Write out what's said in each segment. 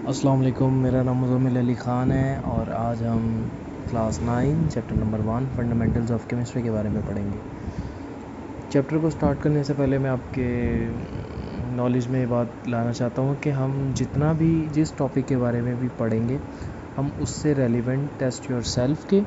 अस्सलाम वालेकुम, मेरा नाम मुज़म्मिल अली ख़ान है और आज हम class 9 chapter number 1 fundamentals of chemistry के बारे में पढ़ेंगे। चैप्टर को स्टार्ट करने से पहले मैं आपके नॉलेज में ये बात लाना चाहता हूँ कि हम जितना भी जिस टॉपिक के बारे में भी पढ़ेंगे हम उससे रेलिवेंट टेस्ट योर सेल्फ के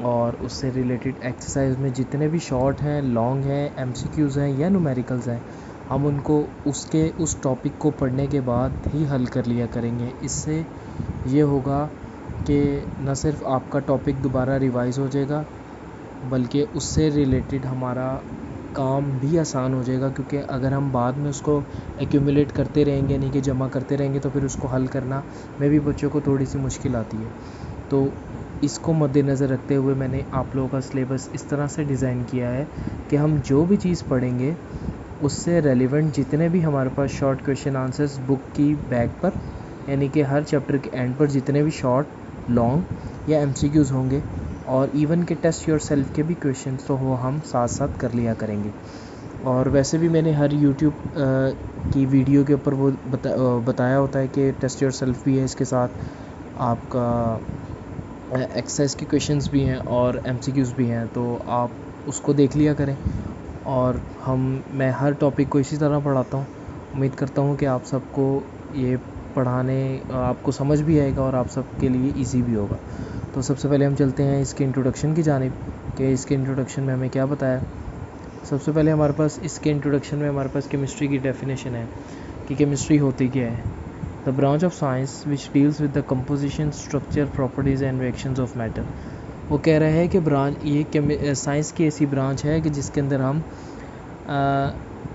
और उससे रिलेटेड एक्सरसाइज में जितने भी शॉर्ट हैं, लॉन्ग हैं, एमसीक्यूज़ हैं या न्यूमेरिकल्स हैं, हम उनको उस टॉपिक को पढ़ने के बाद ही हल कर लिया करेंगे। इससे ये होगा कि न सिर्फ आपका टॉपिक दोबारा रिवाइज़ हो जाएगा बल्कि उससे रिलेटेड हमारा काम भी आसान हो जाएगा, क्योंकि अगर हम बाद में उसको एक्यूमुलेट करते रहेंगे, यानी कि जमा करते रहेंगे, तो फिर उसको हल करना में भी बच्चों को थोड़ी सी मुश्किल आती है। तो इसको मद्देनज़र रखते हुए मैंने आप लोगों का सिलेबस इस तरह से डिज़ाइन किया है कि हम जो भी चीज़ पढ़ेंगे उससे रेलिवेंट जितने भी हमारे पास शॉर्ट क्वेश्चन आंसर्स बुक की बैक पर, यानी कि हर चैप्टर के एंड पर जितने भी शॉर्ट, लॉन्ग या एमसीक्यूज़ होंगे और इवन के टेस्ट योर सेल्फ के भी क्वेश्चन, तो वो हम साथ साथ कर लिया करेंगे। और वैसे भी मैंने हर यूट्यूब की वीडियो के ऊपर वो बताया होता है कि टेस्ट योर सेल्फ भी है, इसके साथ आपका एक्सरसाइज के क्वेश्चंस भी हैं और एमसीक्यूज़ भी हैं, तो आप उसको देख लिया करें। और मैं हर टॉपिक को इसी तरह पढ़ाता हूँ। उम्मीद करता हूँ कि आप सबको ये पढ़ाने आपको समझ भी आएगा और आप सबके लिए इजी भी होगा। तो सबसे पहले हम चलते हैं इसके इंट्रोडक्शन की जानिब कि इसके इंट्रोडक्शन में हमें क्या बताया। सबसे पहले हमारे पास इसके इंट्रोडक्शन में हमारे पास केमिस्ट्री की डेफिनेशन है कि केमिस्ट्री होती क्या है। The branch of science which deals with the composition, structure, properties and reactions of matter. वो कह रहा है कि ये साइंस की ऐसी ब्रांच है कि जिसके अंदर हम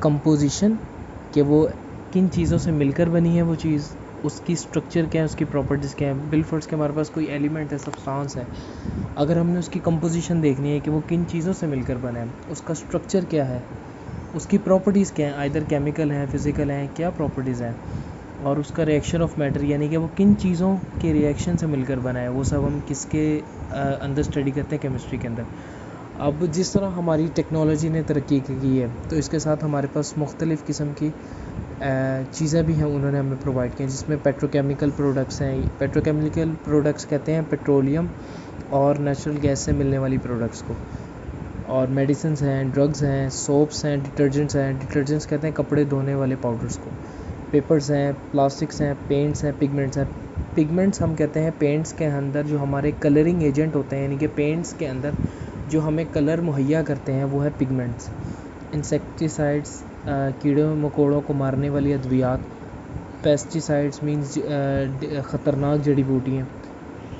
कंपोजिशन कि वो किन चीज़ों से मिलकर बनी है वो चीज़, उसकी स्ट्रक्चर क्या है, उसकी प्रॉपर्टीज़ क्या है। बिलफर्स के हमारे पास कोई एलिमेंट है, सब्सटेंस है, अगर हमने उसकी कंपोजिशन देखनी है कि वो किन चीज़ों से मिलकर बना है, उसका स्ट्रक्चर क्या है, उसकी प्रॉपर्टीज़ क्या हैं, आइदर केमिकल हैं, फिज़िकल हैं, क्या प्रॉपर्टीज़ हैं, और उसका रिएक्शन ऑफ मैटर यानी कि वो किन चीज़ों के रिएक्शन से मिलकर बना है, वो सब हम किसके अंदर स्टडी करते हैं, केमिस्ट्री के अंदर। अब जिस तरह हमारी टेक्नोलॉजी ने तरक्की की है, तो इसके साथ हमारे पास मुख्तलिफ़ किस्म की चीज़ें भी हैं, उन्होंने हमें प्रोवाइड की हैं, जिसमें पेट्रोकेमिकल प्रोडक्ट्स हैं। पेट्रोकेमिकल प्रोडक्ट्स कहते हैं पेट्रोलियम और नेचुरल गैस से मिलने वाली प्रोडक्ट्स को, और मेडिसिन्स हैं, ड्रग्स हैं, सोप्स हैं, डिटर्जेंट्स कहते हैं कपड़े धोने वाले पाउडर्स को, पेपर्स हैं, प्लास्टिक्स हैं, पेंट्स हैं, पिगमेंट्स हैं। पिगमेंट्स हम कहते हैं पेंट्स के अंदर जो हमारे कलरिंग एजेंट होते हैं, यानी कि पेंट्स के अंदर जो हमें कलर मुहैया करते हैं, वो है पिगमेंट्स। इंसेक्टिसाइड्स कीड़े मकोड़ों को मारने वाली अद्वियात, पेस्टिसाइड्स मीन्स ख़तरनाक जड़ी बूटियाँ,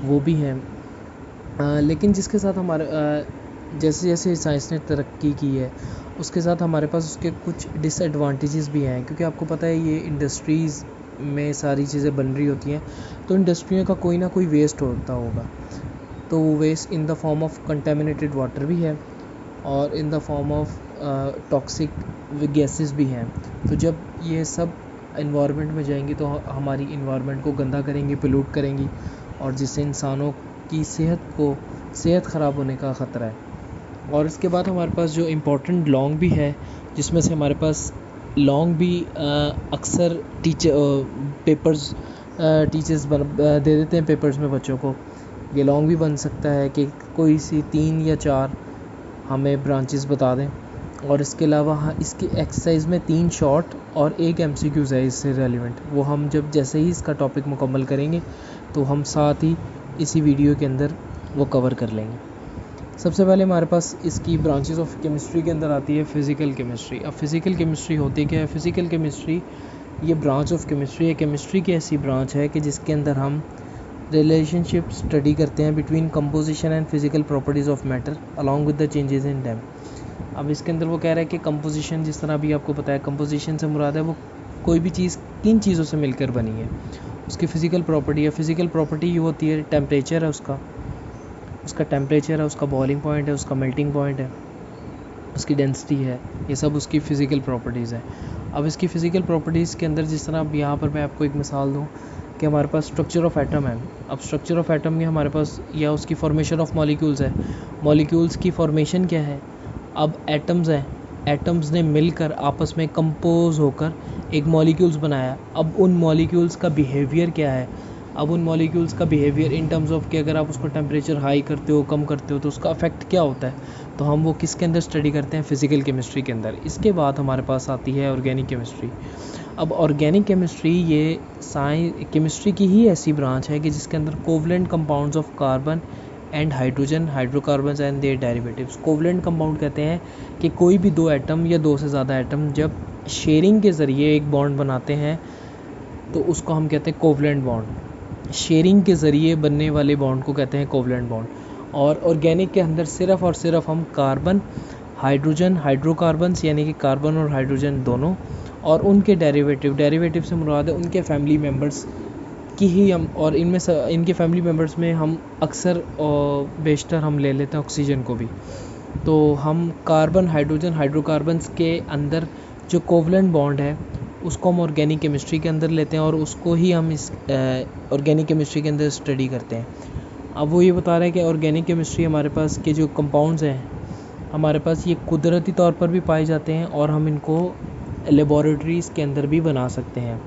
वो भी हैं। लेकिन जिसके साथ हमारे जैसे जैसे साइंस ने तरक्की की है, उसके साथ हमारे पास उसके कुछ डिसएडवांटेजेस भी हैं, क्योंकि आपको पता है ये इंडस्ट्रीज़ में सारी चीज़ें बन रही होती हैं, तो इंडस्ट्रियों का कोई ना कोई वेस्ट होता होगा, तो वो waste in the form of contaminated water भी है और in the form of toxic gases भी हैं। तो जब ये सब इन्वायरमेंट में जाएंगी तो हमारी इन्वायरमेंट को गंदा करेंगी, पोल्यूट करेंगी, और जिससे इंसानों की सेहत ख़राब होने का ख़तरा है। और इसके बाद हमारे पास जो इम्पोर्टेंट लॉन्ग भी है, जिसमें से हमारे पास लॉन्ग भी अक्सर पेपर्स टीचर्स दे देते हैं पेपर्स में बच्चों को। ये लॉन्ग भी बन सकता है कि कोई सी 3 या 4 हमें ब्रांचेस बता दें, और इसके अलावा इसकी एक्सरसाइज में 3 शॉर्ट और 1 एमसीक्यूज़ है इससे रेलिवेंट। वो हम जब जैसे ही इसका टॉपिक मुकम्मल करेंगे तो हम साथ ही इसी वीडियो के अंदर वो कवर कर लेंगे। सबसे पहले हमारे पास इसकी ब्रांचेस ऑफ केमिस्ट्री के अंदर आती है फ़िज़िकल केमिस्ट्री। अब फ़िज़िकल केमिस्ट्री होती क्या है? फ़िज़िकल केमिस्ट्री ये ब्रांच ऑफ केमिस्ट्री है, केमिस्ट्री की ऐसी ब्रांच है कि जिसके अंदर हम रिलेशनशिप स्टडी करते हैं between composition and physical properties of matter along with the changes in dam. अब इसके अंदर वो कह रहा है कि कंपोजिशन, जिस तरह अभी आपको पता है, कंपोजिशन से मुराद है वो कोई भी चीज़ किन चीज़ों से मिलकर बनी है, उसकी फ़िज़िकल प्रॉपर्टी है। फ़िज़िकल प्रॉपर्टी ये होती है टेम्परेचर है उसका टेम्परेचर है, उसका बॉइलिंग पॉइंट है, उसका मेल्टिंग पॉइंट है, उसकी डेंसिटी है, ये सब उसकी फ़िज़िकल प्रॉपर्टीज़ है। अब इसकी फ़िज़िकल प्रॉपर्टीज़ के अंदर जिस तरह अब यहाँ पर मैं आपको एक मिसाल दूँ कि हमारे पास स्ट्रक्चर ऑफ एटम है। अब स्ट्रक्चर ऑफ एटम में हमारे पास या उसकी फॉर्मेशन ऑफ मॉलिक्यूल्स है, मॉलिक्यूल्स की फॉर्मेशन क्या है। अब एटम्स हैं, एटम्स ने मिलकर आपस में कंपोज होकर एक मॉलिक्यूल्स बनाया। अब उन मॉलिक्यूल्स का बिहेवियर क्या है, अब उन मॉलिक्यूल्स का बिहेवियर इन टर्म्स ऑफ कि अगर आप उसको टेम्परेचर हाई करते हो, कम करते हो, तो उसका इफेक्ट क्या होता है, तो हम वो किसके अंदर स्टडी करते हैं, फिज़िकल केमिस्ट्री के अंदर। इसके बाद हमारे पास आती है ऑर्गेनिक केमिस्ट्री। अब ऑर्गेनिक केमिस्ट्री ये केमिस्ट्री की ही ऐसी ब्रांच है कि जिसके अंदर covalent compounds of carbon and hydrogen, hydrocarbons and their derivatives. Covalent compound कहते हैं कि कोई भी दो एटम या दो से ज़्यादा एटम जब शेयरिंग के ज़रिए एक बॉन्ड बनाते हैं तो उसको हम कहते हैं कोवलेंट बॉन्ड। शेयरिंग के ज़रिए बनने वाले बॉन्ड को कहते हैं कोवलेंट बॉन्ड। और ऑर्गेनिक के अंदर सिर्फ़ और सिर्फ हम कार्बन, हाइड्रोजन, हाइड्रोकार्बन्स यानी कि कार्बन और हाइड्रोजन दोनों, और उनके डेरिवेटिव से मुराद है उनके फैमिली मेम्बर्स की ही हम, और इनमें इनके फैमिली मेम्बर्स में हम अक्सर बेशतर हम ले लेते हैं ऑक्सीजन को भी। तो हम कार्बन, हाइड्रोजन, हाइड्रोकार्बन्स के अंदर जो कोवलेंट बॉन्ड है उसको हम ऑर्गेनिक केमिस्ट्री के अंदर लेते हैं और उसको ही हम इस ऑर्गेनिक केमिस्ट्री के अंदर स्टडी करते हैं। अब वो ये बता रहा है कि ऑर्गेनिक केमिस्ट्री हमारे पास के जो कंपाउंड्स हैं हमारे पास ये कुदरती तौर पर भी पाए जाते हैं और हम इनको लेबॉरेटरीज़ के अंदर भी बना सकते हैं।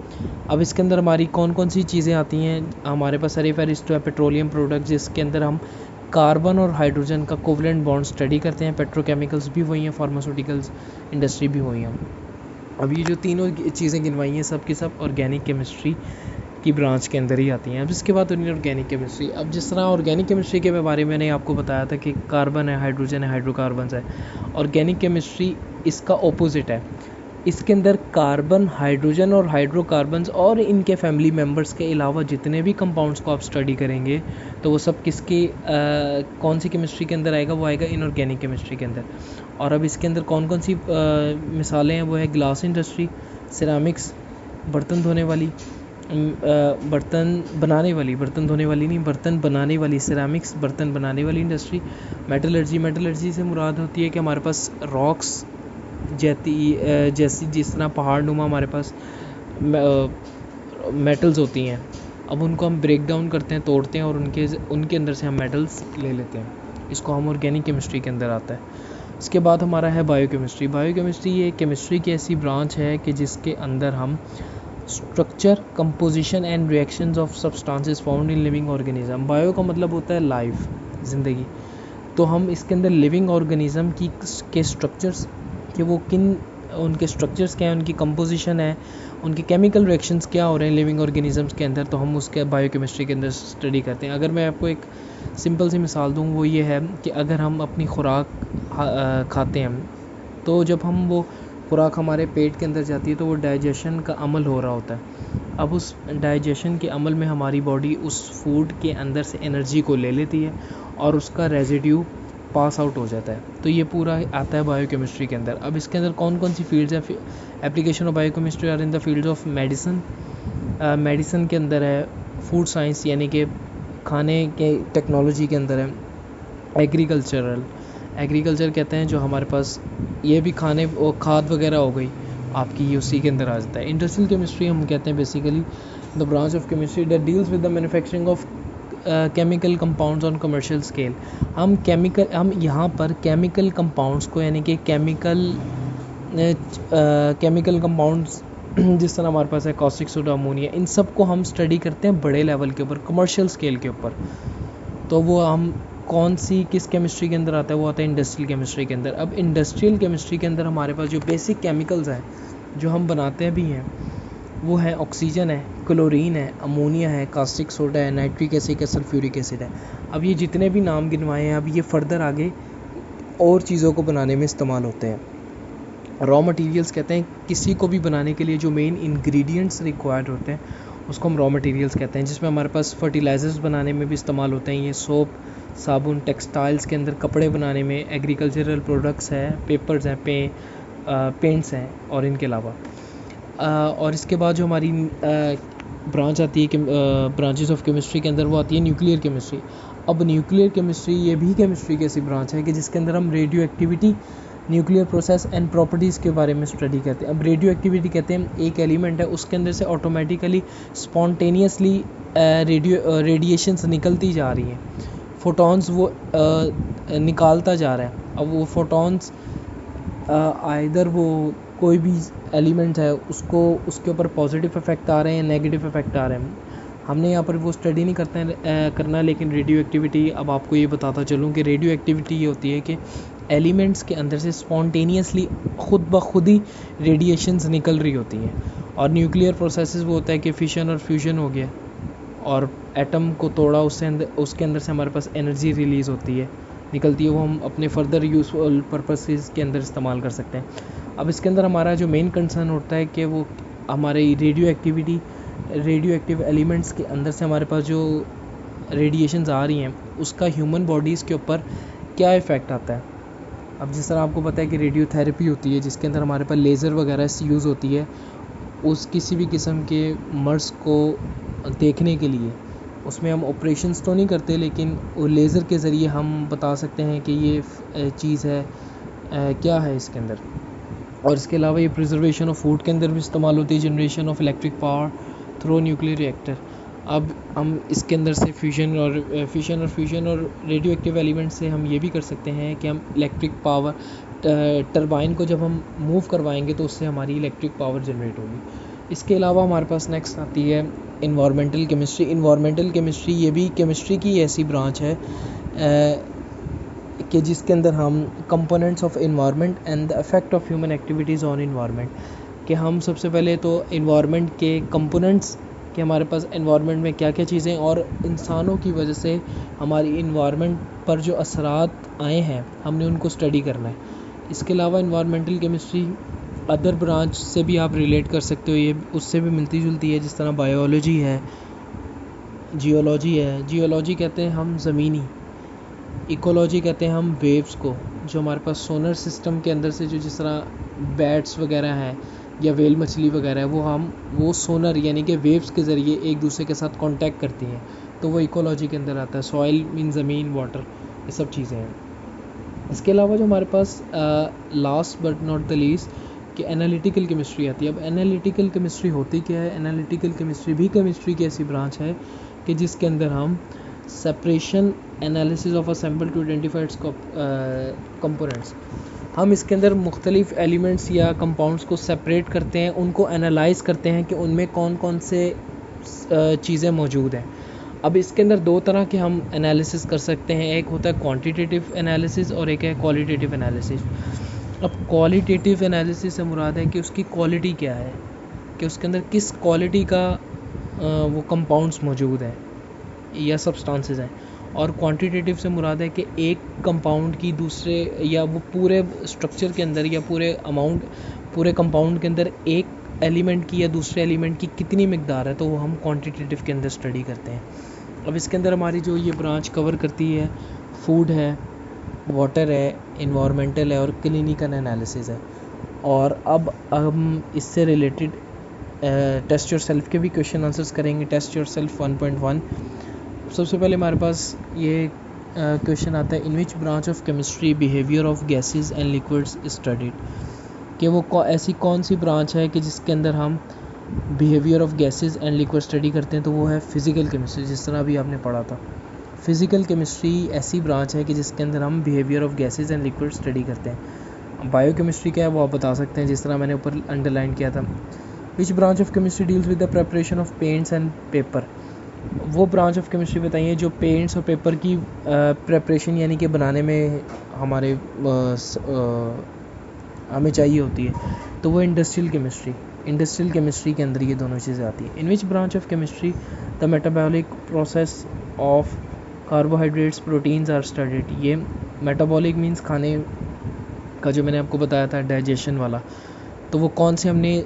अब इसके अंदर हमारी कौन कौन सी चीज़ें आती हैं, हमारे पास सारी फहरिस्त है पेट्रोलियम प्रोडक्ट, जिसके अंदर हम कार्बन और हाइड्रोजन का कोवलेंट बॉन्ड स्टडी करते हैं। पेट्रोकेमिकल्स भी वही हैं, फार्मास्यूटिकल्स इंडस्ट्री भी वही हैं। अब ये जो तीनों चीज़ें गिनवाई हैं सब की सब ऑर्गेनिक केमिस्ट्री की ब्रांच के अंदर ही आती हैं। अब इसके बाद इनऑर्गेनिक केमिस्ट्री। अब जिस तरह ऑर्गेनिक केमिस्ट्री के बारे में मैंने आपको बताया था कि कार्बन है, हाइड्रोजन है, हाइड्रोकार्बन्स है, ऑर्गेनिक केमिस्ट्री इसका ऑपोजिट है। इसके अंदर कार्बन, हाइड्रोजन और हाइड्रोकार्बन्स और इनके फैमिली मेम्बर्स के अलावा जितने भी कंपाउंड्स को आप स्टडी करेंगे तो वो सब किसकी कौन सी केमिस्ट्री के अंदर आएगा, वो आएगा इनऑर्गेनिक केमिस्ट्री के अंदर। और अब इसके अंदर कौन कौन सी मिसालें हैं, वो है ग्लास इंडस्ट्री, सिरामिक्स, बर्तन धोने वाली, बर्तन धोने वाली नहीं, बर्तन बनाने वाली, सिरामिक्स बर्तन बनाने वाली इंडस्ट्री। मेटलर्जी से मुराद होती है कि हमारे पास रॉक्स जैसी जिस तरह पहाड़ नुमा हमारे पास मेटल्स होती हैं, अब उनको हम ब्रेक डाउन करते हैं, तोड़ते हैं और उनके अंदर से हम मेटल्स ले लेते हैं। इसको हम ऑर्गेनिक केमिस्ट्री के अंदर आता है। इसके बाद हमारा है बायोकेमिस्ट्री ये केमिस्ट्री की ऐसी ब्रांच है कि जिसके अंदर हम structure, composition and reactions of substances found in living organism. Bio का मतलब होता है लाइफ, ज़िंदगी। तो हम इसके अंदर लिविंग ऑर्गेनिज्म के स्ट्रक्चर्स कि वो उनके स्ट्रक्चर्स क्या हैं, उनकी कंपोजिशन है, उनके केमिकल रिएक्शंस क्या हो रहे हैं लिविंग ऑर्गेनिजम्स के अंदर, तो हम उसके बायोकेमिस्ट्री के अंदर स्टडी करते हैं। अगर मैं आपको एक सिंपल सी मिसाल दूँ, वो ये है कि अगर हम अपनी खुराक खाते हैं तो जब हम वो खुराक हमारे पेट के अंदर जाती है तो वो डाइजेशन का अमल हो रहा होता है। अब उस डाइजेशन के अमल में हमारी बॉडी उस फूड के अंदर से एनर्जी को ले लेती है और उसका रेजिड्यू पास आउट हो जाता है। तो ये पूरा आता है बायोकेमिस्ट्री के अंदर। अब इसके अंदर कौन कौन सी फील्ड्स हैं, application of biochemistry are in the fields of medicine के अंदर है, फूड साइंस यानी कि खाने के टेक्नोलॉजी के अंदर है, एग्रीकल्चर कहते हैं जो हमारे पास ये भी खाने और खाद वगैरह हो गई आपकी, ये उसी के अंदर आ जाता है। इंडस्ट्रियल केमिस्ट्री हम कहते हैं basically the branch of chemistry that deals with the manufacturing of chemical compounds on commercial scale. हम यहाँ पर केमिकल कंपाउंड्स को यानी कि केमिकल कंपाउंड्स जिस तरह हमारे पास है कॉस्टिक सोडा, अमोनिया, इन सब को हम स्टडी करते हैं बड़े लेवल के ऊपर, कमर्शियल स्केल के ऊपर। तो वो हम किस केमिस्ट्री के अंदर आता है, वो आता है इंडस्ट्रियल केमिस्ट्री के अंदर। अब इंडस्ट्रियल केमिस्ट्री के अंदर हमारे पास जो बेसिक केमिकल्स हैं जो हम बनाते भी हैं वो है ऑक्सीजन है, क्लोरीन है, अमोनिया है, कास्टिक सोडा है, नाइट्रिक एसिड है, सल्फ्यूरिक एसिड है। अब ये जितने भी नाम गिनवाए हैं अब ये फर्दर आगे और चीज़ों को बनाने में इस्तेमाल होते हैं। रॉ मटेरियल्स कहते हैं किसी को भी बनाने के लिए जो मेन इंग्रेडिएंट्स रिक्वायर्ड होते हैं उसको हम रॉ मटेरियल्स कहते हैं, जिसमें हमारे पास फर्टिलाइज़र्स बनाने में भी इस्तेमाल होते हैं। ये सोप, साबुन, टेक्सटाइल्स के अंदर कपड़े बनाने में, एग्रीकल्चरल प्रोडक्ट्स हैं, पेपर्स हैं, पेंट्स हैं और इनके अलावा और इसके बाद जो हमारी ब्रांच आती है कि ब्रांचेस ऑफ केमिस्ट्री के अंदर वो आती है न्यूक्लियर केमिस्ट्री। अब न्यूक्लियर केमिस्ट्री ये भी केमिस्ट्री की ऐसी ब्रांच है कि जिसके अंदर हम radio activity, nuclear process and properties के बारे में स्टडी करते हैं। अब रेडियो एक्टिविटी कहते हैं एक एलिमेंट है उसके अंदर से ऑटोमेटिकली स्पॉन्टेनियसली रेडिएशंस निकलती जा रही हैं, फोटॉन्स वो निकालता जा रहा है। अब वो फोटॉन्स आइदर वो कोई भी एलिमेंट है उसको उसके ऊपर पॉजिटिव इफ़ेक्ट आ रहे हैं, नेगेटिव इफ़ेक्ट आ रहे हैं। हमने यहाँ पर वो स्टडी नहीं करना, लेकिन रेडियो एक्टिविटी, अब आपको ये बताता चलूँ कि रेडियो एक्टिविटी ये होती है कि एलिमेंट्स के अंदर से स्पॉन्टेनियसली खुद ब खुद ही रेडिएशंस निकल रही होती हैं। और न्यूक्लियर प्रोसेसेस वो होता है कि फिशन और फ्यूजन हो गया और एटम को तोड़ा, उसके अंदर से हमारे पास एनर्जी रिलीज़ होती है, निकलती है, वो हम अपने फर्दर यूज़फुल पर्पसेस के अंदर इस्तेमाल कर सकते हैं। अब इसके अंदर हमारा जो मेन कंसर्न होता है कि वो हमारे रेडियो एक्टिव एलिमेंट्स के अंदर से हमारे पास जो रेडिएशंस आ रही हैं उसका ह्यूमन बॉडीज़ के ऊपर क्या इफ़ेक्ट आता है। अब जिस तरह आपको पता है कि रेडियोथेरेपी होती है जिसके अंदर हमारे पास लेज़र वगैरह यूज़ होती है उस किसी भी किस्म के मर्ज़ को देखने के लिए। उसमें हम ऑपरेशंस तो नहीं करते, लेकिन वो लेज़र के ज़रिए हम बता सकते हैं कि ये चीज़ है क्या है इसके अंदर। और इसके अलावा ये प्रिजर्वेशन ऑफ फूड के अंदर भी इस्तेमाल होती है, generation of electric power through nuclear reactor. अब हम इसके अंदर से फिशन और रेडियो एक्टिव एलिमेंट से हम ये भी कर सकते हैं कि हम इलेक्ट्रिक पावर टरबाइन को जब हम मूव करवाएंगे तो उससे हमारी इलेक्ट्रिक पावर जनरेट होगी। इसके अलावा हमारे पास नेक्स्ट आती है इन्वायरमेंटल केमिस्ट्री। ये भी केमिस्ट्री की ऐसी ब्रांच है कि जिसके अंदर हम components of environment and the effect of human activities on environment, कि हम सबसे पहले तो इन्वायरमेंट के कंपोनेंट्स कि हमारे पास इन्वायरमेंट में क्या क्या चीज़ें और इंसानों की वजह से हमारी इन्वायरमेंट पर जो असरात आए हैं हमने उनको स्टडी करना है। इसके अलावा इन्वायरमेंटल केमिस्ट्री अदर ब्रांच से भी आप रिलेट कर सकते हो, ये उससे भी मिलती जुलती है, जिस तरह बायोलॉजी है, जियोलॉजी कहते हैं हम ज़मीनी, इकोलॉजी कहते हैं हम वेव्स को, जो हमारे पास सोलर सिस्टम के अंदर से जो जिस तरह बैट्स वगैरह हैं या वेल मछली वगैरह है वो सोनर यानी कि वेव्स के ज़रिए एक दूसरे के साथ कांटेक्ट करती हैं, तो वो इकोलॉजी के अंदर आता है। सॉइल मीन ज़मीन, वाटर, ये सब चीज़ें हैं। इसके अलावा जो हमारे पास last but not the least कि एनालिटिकल केमिस्ट्री आती है। अब एनालिटिकल केमिस्ट्री होती क्या है? एनालिटिकल केमिस्ट्री भी केमिस्ट्री की ऐसी ब्रांच है कि जिसके अंदर हम separation analysis of a sample to identify its components, हम इसके अंदर मुख्तलिफ एलिमेंट्स या कंपाउंड्स को सेपरेट करते हैं, उनको एनालाइज करते हैं कि उनमें कौन कौन से चीज़ें मौजूद हैं। अब इसके अंदर दो तरह के हम एनालिसिस कर सकते हैं, एक होता है क्वांटिटेटिव एनालिसिस और एक है क्वालिटेटिव एनालिसिस। अब क्वालिटेटिव एनालिसिस से मुराद है कि उसकी क्वालिटी क्या है, कि उसके अंदर किस क्वालिटी का वो कंपाउंड्स मौजूद हैं या सब्सटेंसेस हैं, और क्वांटिटेटिव से मुराद है कि एक कंपाउंड की दूसरे या वो पूरे स्ट्रक्चर के अंदर या पूरे कंपाउंड के अंदर एक एलिमेंट की या दूसरे एलिमेंट की कितनी मिकदार है, तो वो हम क्वांटिटेटिव के अंदर स्टडी करते हैं। अब इसके अंदर हमारी जो ये ब्रांच कवर करती है, फूड है, वाटर है, इन्वायरमेंटल है और क्लिनिकल एनालिसिस है। और अब हम इससे रिलेटेड टेस्ट योरसेल्फ के भी क्वेश्चन आंसर्स करेंगे। Test yourself 1.1। सबसे पहले हमारे पास ये क्वेश्चन आता है, in which branch of chemistry behaviour of gases and liquids studied, कि वो ऐसी कौन सी ब्रांच है कि जिसके अंदर हम behaviour of gases and liquid study करते हैं, तो वो है फिज़िकल केमिस्ट्री। जिस तरह अभी आपने पढ़ा था, फिज़िकल केमिस्ट्री ऐसी ब्रांच है कि जिसके अंदर हम behaviour of gases and liquid study करते हैं। बायो केमिस्ट्री क्या है वो आप बता सकते हैं, जिस तरह मैंने ऊपर अंडरलाइन किया था। विच branch of chemistry deals with the preparation of paints and paper, वो ब्रांच ऑफ केमिस्ट्री बताइए जो पेंट्स और पेपर की प्रेपरेशन यानी कि बनाने में हमें चाहिए होती है, तो वो इंडस्ट्रियल केमिस्ट्री के अंदर ये दोनों चीज़ें आती हैं। In which branch of chemistry the metabolic process of carbohydrates proteins are studied, ये मेटाबॉलिक मीन्स खाने का जो मैंने आपको बताया था डाइजेशन वाला, तो वो कौन से हमने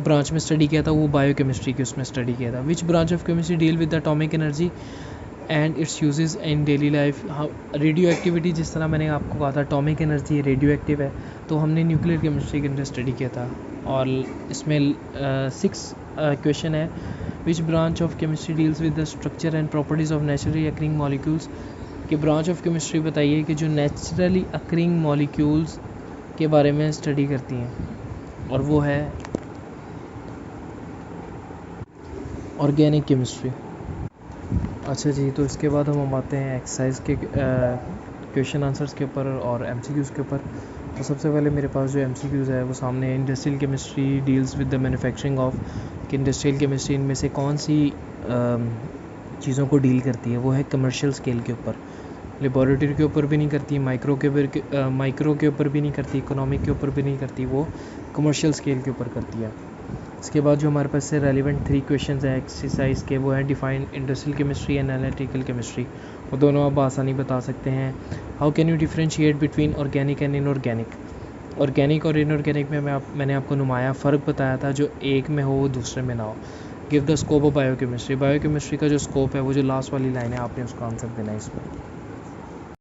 ब्रांच में स्टडी किया था, वो बायो केमिस्ट्री की उसमें स्टडी किया था। विच branch of chemistry deal with the atomic energy and it's uses in daily life, हाँ रेडियो एक्टिविटी, जिस तरह मैंने आपको कहा था एटॉमिक एनर्जी रेडियो एक्टिव है, तो हमने न्यूक्लियर केमिस्ट्री के अंदर स्टडी किया था। और इसमें 6 क्वेश्चन है। विच branch of chemistry deals with the structure and properties of naturally occurring molecules, कि ब्रांच ऑफ केमिस्ट्री बताइए कि जो नेचुरली अकरिंग मॉलिक्यूल्स के बारे में स्टडी करती हैं, और वो है ऑर्गेनिक केमिस्ट्री। अच्छा जी, तो इसके बाद हम आते हैं एक्सरसाइज के क्वेश्चन आंसर्स के ऊपर और एमसीक्यूज़ के ऊपर। तो सबसे पहले मेरे पास जो MCQs है वो सामने industrial chemistry deals with the manufacturing of, कि इंडस्ट्रियल केमिस्ट्री इनमें से कौन सी चीज़ों को डील करती है, वो है कमर्शियल स्केल के ऊपर, लेबॉरेटरी के ऊपर भी नहीं करती, माइक्रो के ऊपर भी नहीं करती, इकोनॉमिक के ऊपर भी नहीं करती, वो कमर्शियल स्केल के ऊपर करती है। इसके बाद जो हमारे पास से रेलिवेंट 3 क्वेश्चंस हैं एक्सरसाइज के, वो है define industrial chemistry and analytical chemistry, वो दोनों आप आसानी बता सकते हैं। How can you differentiate between organic and inorganic, organic और इनऑर्गेनिक में मैंने आपको नुमाया फ़र्क बताया था, जो एक में हो वो दूसरे में ना हो। Give the scope of biochemistry, biochemistry का जो स्कोप है वो जो लास्ट वाली लाइन है, आपने उसका आंसर देना है इसमें।